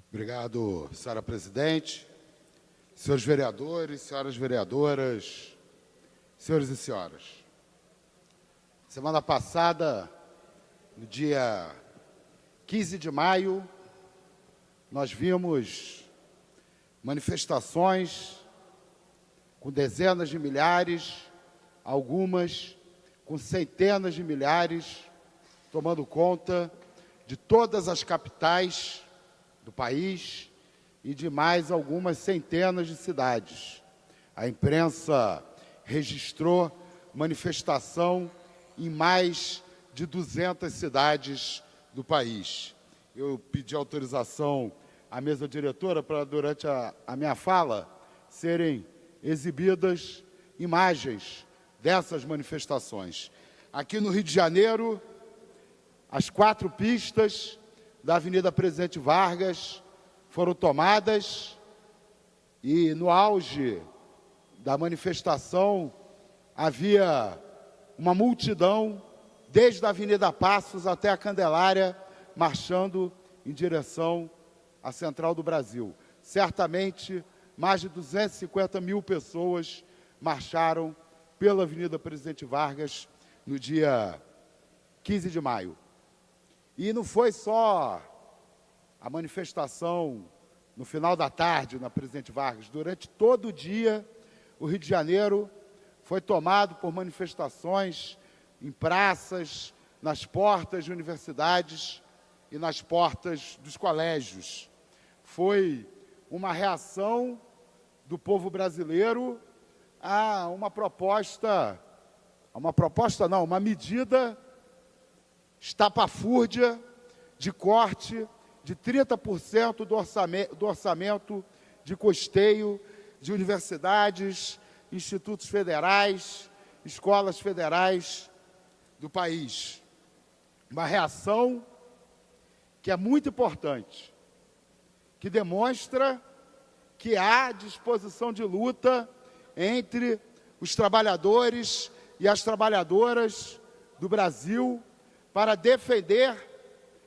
Obrigado, senhora presidente, senhores vereadores, senhoras vereadoras, senhores e senhoras. Semana passada, no dia 15 de maio, nós vimos manifestações com dezenas de milhares, algumas com centenas de milhares, tomando conta de todas as capitais do país e de mais algumas centenas de cidades. A imprensa registrou manifestação em mais de 200 cidades do país. Eu pedi autorização à mesa diretora para, durante a minha fala, serem exibidas imagens dessas manifestações. Aqui no Rio de Janeiro, as 4 pistas da Avenida Presidente Vargas foram tomadas e, no auge da manifestação, havia uma multidão, desde a Avenida Passos até a Candelária, marchando em direção à Central do Brasil. Certamente, mais de 250 mil pessoas marcharam pela Avenida Presidente Vargas no dia 15 de maio. E não foi só a manifestação no final da tarde na Presidente Vargas. Durante todo o dia, o Rio de Janeiro foi tomado por manifestações em praças, nas portas de universidades e nas portas dos colégios. Foi uma reação do povo brasileiro a uma medida estapafúrdia de corte de 30% do orçamento de custeio de universidades, institutos federais, escolas federais do país. Uma reação que é muito importante, que demonstra que há disposição de luta entre os trabalhadores e as trabalhadoras do Brasil para defender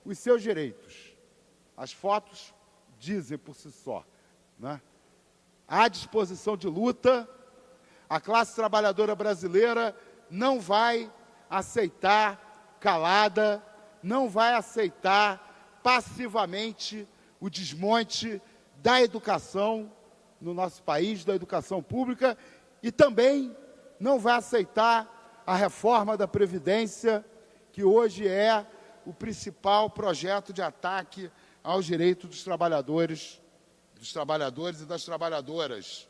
os seus direitos. As fotos dizem por si só, né? Há disposição de luta, a classe trabalhadora brasileira não vai aceitar calada, não vai aceitar passivamente o desmonte da educação no nosso país, da educação pública, e também não vai aceitar a reforma da Previdência, que hoje é o principal projeto de ataque aos direitos dos trabalhadores e das trabalhadoras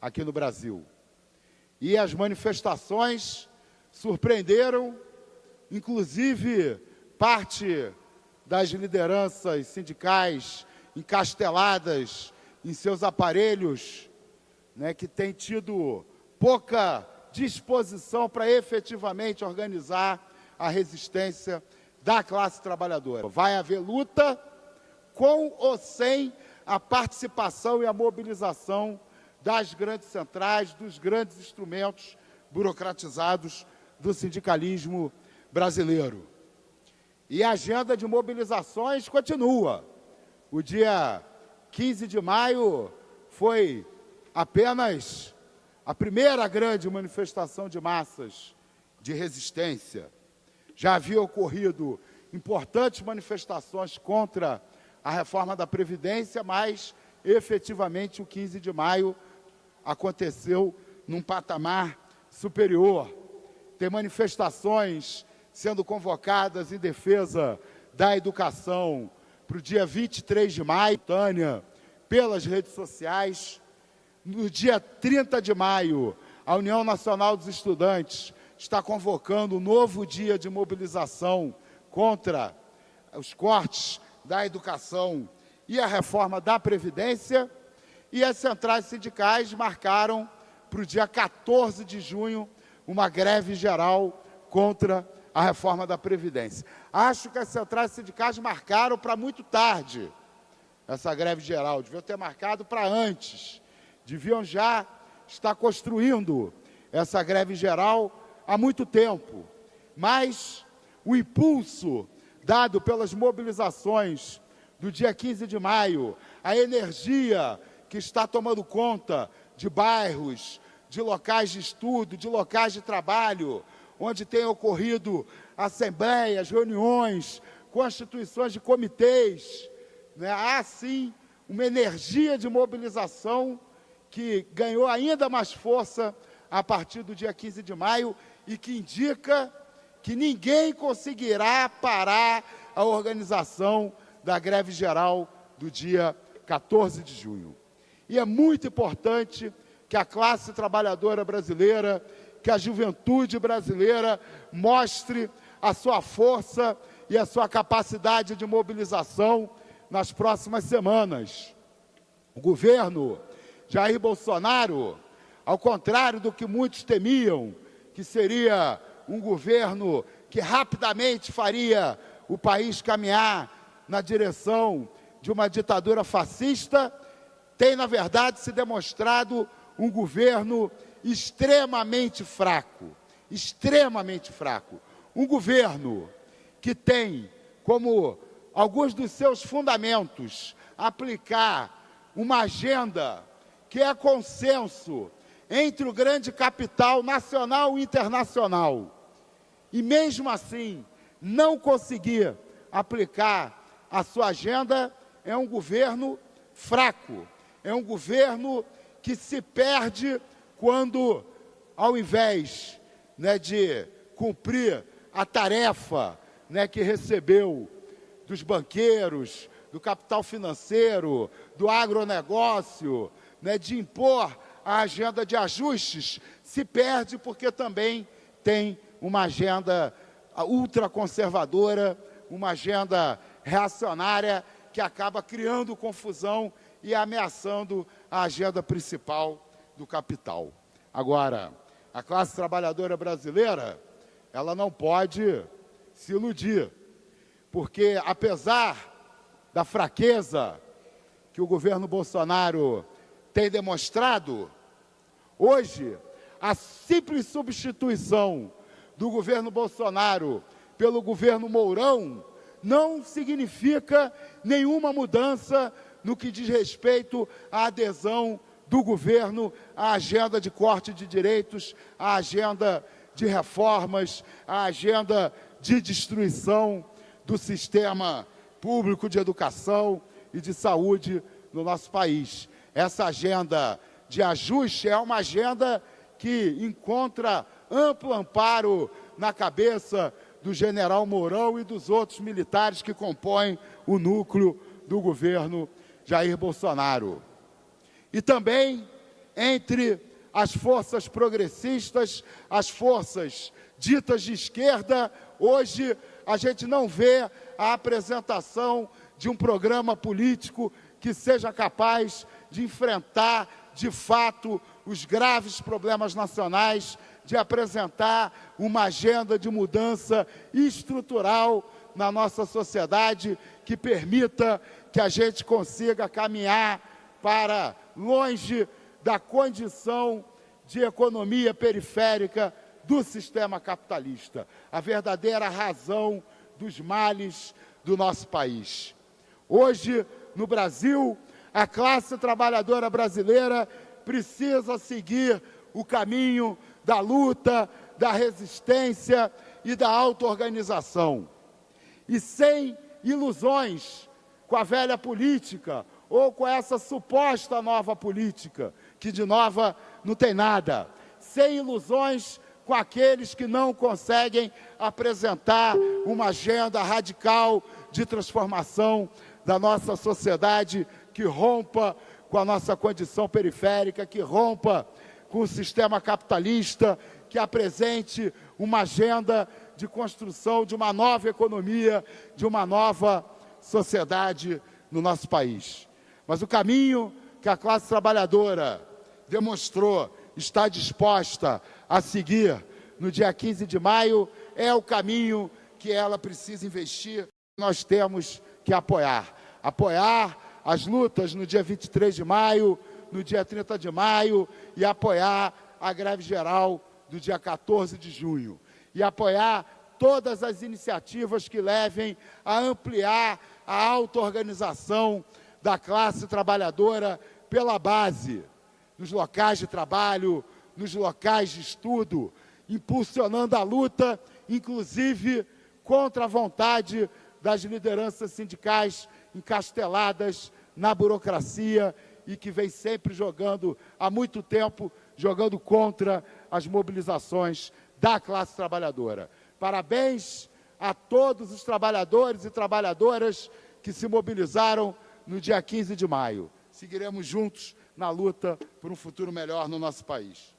aqui no Brasil. E as manifestações surpreenderam, inclusive, parte das lideranças sindicais encasteladas em seus aparelhos, né, que têm tido pouca disposição para efetivamente organizar a resistência da classe trabalhadora. Vai haver luta com ou sem a participação e a mobilização das grandes centrais, dos grandes instrumentos burocratizados do sindicalismo brasileiro. E a agenda de mobilizações continua. O dia 15 de maio foi apenas a primeira grande manifestação de massas de resistência. Já havia ocorrido importantes manifestações contra a reforma da Previdência, mas, efetivamente, o 15 de maio aconteceu num patamar superior. Tem manifestações sendo convocadas em defesa da educação para o dia 23 de maio, pelas redes sociais. No dia 30 de maio, a União Nacional dos Estudantes está convocando um novo dia de mobilização contra os cortes da educação e a reforma da Previdência, e as centrais sindicais marcaram para o dia 14 de junho uma greve geral contra a reforma da Previdência. Acho que as centrais sindicais marcaram para muito tarde essa greve geral, deviam ter marcado para antes, deviam já estar construindo essa greve geral há muito tempo, mas o impulso dado pelas mobilizações do dia 15 de maio, a energia que está tomando conta de bairros, de locais de estudo, de locais de trabalho, onde tem ocorrido assembleias, reuniões, constituições de comitês, né? Há, sim, uma energia de mobilização que ganhou ainda mais força a partir do dia 15 de maio e que indica que ninguém conseguirá parar a organização da greve geral do dia 14 de junho. E é muito importante que a classe trabalhadora brasileira, que a juventude brasileira mostre a sua força e a sua capacidade de mobilização nas próximas semanas. O governo Jair Bolsonaro, ao contrário do que muitos temiam, que seria um governo que rapidamente faria o país caminhar na direção de uma ditadura fascista, tem, na verdade, se demonstrado um governo extremamente fraco, um governo que tem como alguns dos seus fundamentos aplicar uma agenda que é consenso entre o grande capital nacional e internacional, e mesmo assim não conseguir aplicar a sua agenda, é um governo fraco, é um governo que se perde quando, ao invés, né, de cumprir a tarefa, né, que recebeu dos banqueiros, do capital financeiro, do agronegócio, né, de impor a agenda de ajustes, se perde porque também tem uma agenda ultraconservadora, uma agenda reacionária que acaba criando confusão e ameaçando a agenda principal do capital. Agora, a classe trabalhadora brasileira, ela não pode se iludir, porque apesar da fraqueza que o governo Bolsonaro tem demonstrado, hoje, a simples substituição do governo Bolsonaro pelo governo Mourão não significa nenhuma mudança no que diz respeito à adesão do governo à agenda de corte de direitos, à agenda de reformas, à agenda de destruição do sistema público de educação e de saúde no nosso país. Essa agenda de ajuste é uma agenda que encontra amplo amparo na cabeça do general Mourão e dos outros militares que compõem o núcleo do governo Jair Bolsonaro. E também entre as forças progressistas, as forças ditas de esquerda, hoje a gente não vê a apresentação de um programa político que seja capaz de enfrentar, de fato, os graves problemas nacionais, de apresentar uma agenda de mudança estrutural na nossa sociedade que permita que a gente consiga caminhar para longe da condição de economia periférica do sistema capitalista, a verdadeira razão dos males do nosso país. Hoje, no Brasil, a classe trabalhadora brasileira precisa seguir o caminho da luta, da resistência e da auto-organização. E sem ilusões com a velha política ou com essa suposta nova política, que de nova não tem nada. Sem ilusões com aqueles que não conseguem apresentar uma agenda radical de transformação da nossa sociedade, que rompa com a nossa condição periférica, que rompa com o sistema capitalista, que apresente uma agenda de construção de uma nova economia, de uma nova sociedade no nosso país. Mas o caminho que a classe trabalhadora demonstrou estar disposta a seguir no dia 15 de maio é o caminho que ela precisa investir. Nós temos que apoiar. Apoiar as lutas no dia 23 de maio, no dia 30 de maio e apoiar a greve geral do dia 14 de junho. E apoiar todas as iniciativas que levem a ampliar a auto-organização da classe trabalhadora pela base, nos locais de trabalho, nos locais de estudo, impulsionando a luta, inclusive contra a vontade das lideranças sindicais encasteladas na burocracia e que vem sempre jogando, há muito tempo, jogando contra as mobilizações da classe trabalhadora. Parabéns a todos os trabalhadores e trabalhadoras que se mobilizaram no dia 15 de maio. Seguiremos juntos na luta por um futuro melhor no nosso país.